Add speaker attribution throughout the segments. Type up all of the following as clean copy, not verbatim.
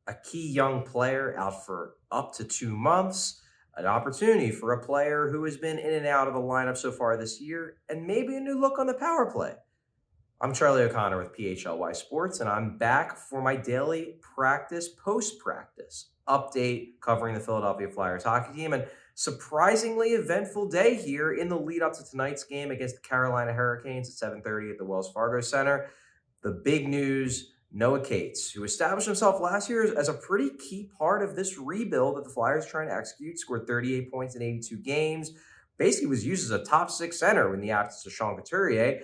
Speaker 1: a key young player out for up to 2 months, an opportunity for a player who has been in and out of the lineup so far this year, and maybe a new look on the power play. I'm Charlie O'Connor with PHLY Sports, and I'm back for my daily practice post practice update covering the Philadelphia Flyers hockey team. And surprisingly eventful day here in the lead up to tonight's game against the Carolina Hurricanes at 7:30 at the Wells Fargo Center. The big news: Noah Cates, who established himself last year as a pretty key part of this rebuild that the Flyers are trying to execute, scored 38 points in 82 games, basically was used as a top six center in the absence of Sean Couturier.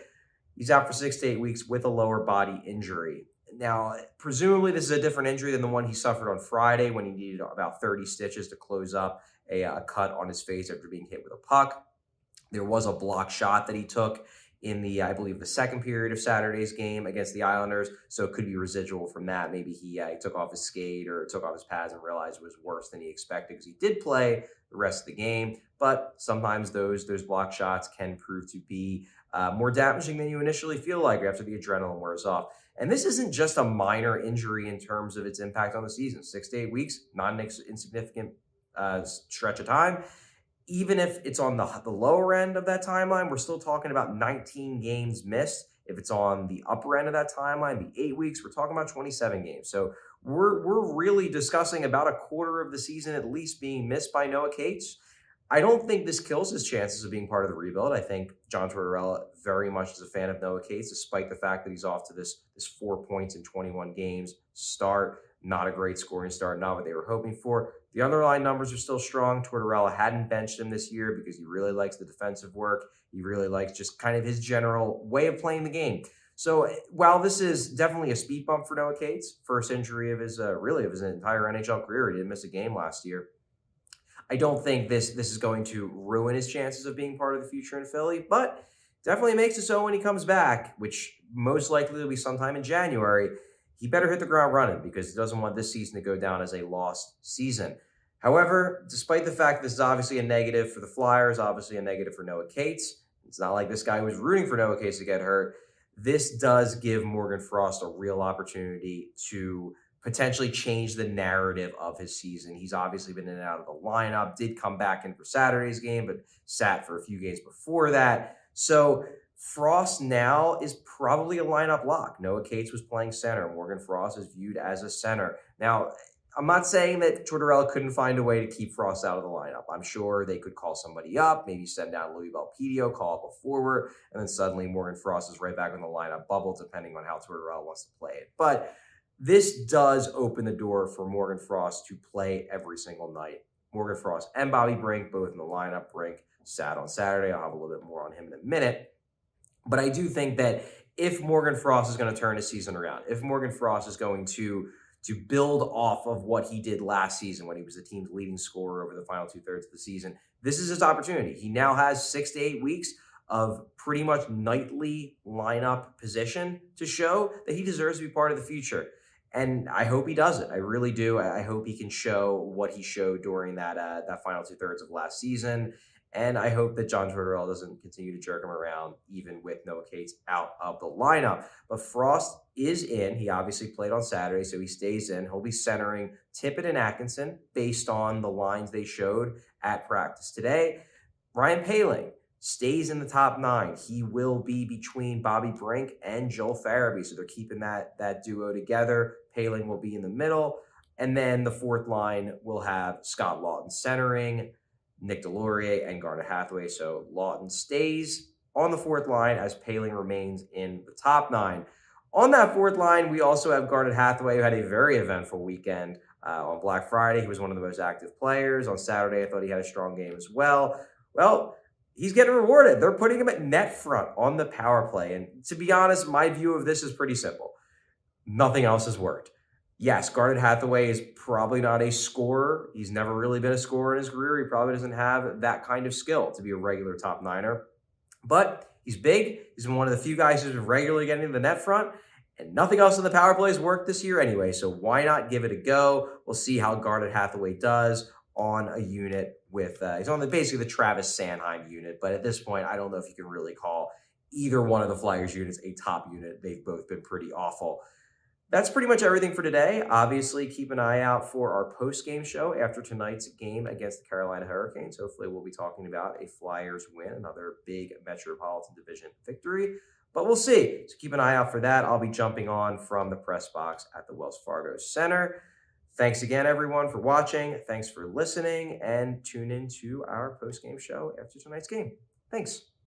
Speaker 1: He's out for 6 to 8 weeks with a lower body injury. Now, presumably, this is a different injury than the one he suffered on Friday when he needed about 30 stitches to close up a cut on his face after being hit with a puck. There was a block shot that he took in the, I believe, the second period of Saturday's game against the Islanders. So it could be residual from that. Maybe he took off his skate or took off his pads and realized it was worse than he expected, because he did play the rest of the game. But sometimes those block shots can prove to be more damaging than you initially feel like after the adrenaline wears off. And this isn't just a minor injury in terms of its impact on the season. 6 to 8 weeks, not an insignificant stretch of time. Even if it's on the lower end of that timeline, we're still talking about 19 games missed. If it's on the upper end of that timeline, the 8 weeks, we're talking about 27 games. So we're really discussing about a quarter of the season at least being missed by Noah Cates. I don't think this kills his chances of being part of the rebuild. I think John Tortorella very much is a fan of Noah Cates, despite the fact that he's off to this 4 points in 21 games start. Not a great scoring start, not what they were hoping for. The underlying numbers are still strong. Tortorella hadn't benched him this year because he really likes the defensive work. He really likes just kind of his general way of playing the game. So while this is definitely a speed bump for Noah Cates, first injury of his really of his entire NHL career, he didn't miss a game last year. I don't think this is going to ruin his chances of being part of the future in Philly, but definitely makes it so when he comes back, which most likely will be sometime in January. He better hit the ground running, because he doesn't want this season to go down as a lost season. However, despite the fact this is obviously a negative for the Flyers, obviously a negative for Noah Cates, it's not like this guy was rooting for Noah Cates to get hurt. This does give Morgan Frost a real opportunity to potentially change the narrative of his season. He's obviously been in and out of the lineup, did come back in for Saturday's game, but sat for a few games before that. So Frost now is probably a lineup lock. Noah Cates was playing center. Morgan Frost is viewed as a center. Now, I'm not saying that Tortorella couldn't find a way to keep Frost out of the lineup. I'm sure they could call somebody up, maybe send down Louis Belpedio, call up a forward, and then suddenly Morgan Frost is right back in the lineup bubble, depending on how Tortorella wants to play it. But this does open the door for Morgan Frost to play every single night. Morgan Frost and Bobby Brink both in the lineup. Brink sat on Saturday. I'll have a little bit more on him in a minute. But I do think that if Morgan Frost is going to turn his season around, if Morgan Frost is going to build off of what he did last season when he was the team's leading scorer over the final 2/3 of the season, this is his opportunity. He now has 6 to 8 weeks of pretty much nightly lineup position to show that he deserves to be part of the future. And I hope he does it. I really do. I hope he can show what he showed during that final 2/3 of last season. And I hope that John Tortorella doesn't continue to jerk him around, even with Noah Cates out of the lineup. But Frost is in. He obviously played on Saturday, so he stays in. He'll be centering Tippett and Atkinson based on the lines they showed at practice today. Ryan Poehling stays in the top nine. He will be between Bobby Brink and Joel Farabee, so they're keeping that duo together. Poehling will be in the middle. And then the fourth line will have Scott Lawton centering, Nick Delorier, and Garnet Hathaway. So Lawton stays on the fourth line as Poehling remains in the top nine. On that fourth line, we also have Garnet Hathaway, who had a very eventful weekend on Black Friday. He was one of the most active players. On Saturday, I thought he had a strong game as well. Well, he's getting rewarded. They're putting him at net front on the power play. And to be honest, my view of this is pretty simple. Nothing else has worked. Yes, Garnet Hathaway is probably not a scorer. He's never really been a scorer in his career. He probably doesn't have that kind of skill to be a regular top niner. But he's big. He's been one of the few guys who's been regularly getting to the net front. And nothing else in the power play has worked this year anyway. So why not give it a go? We'll see how Garnet Hathaway does on a unit with, he's on basically the Travis Sanheim unit. But at this point, I don't know if you can really call either one of the Flyers units a top unit. They've both been pretty awful. That's pretty much everything for today. Obviously, keep an eye out for our post-game show after tonight's game against the Carolina Hurricanes. Hopefully, we'll be talking about a Flyers win, another big Metropolitan Division victory. But we'll see. So keep an eye out for that. I'll be jumping on from the press box at the Wells Fargo Center. Thanks again, everyone, for watching. Thanks for listening, and tune in to our post-game show after tonight's game. Thanks.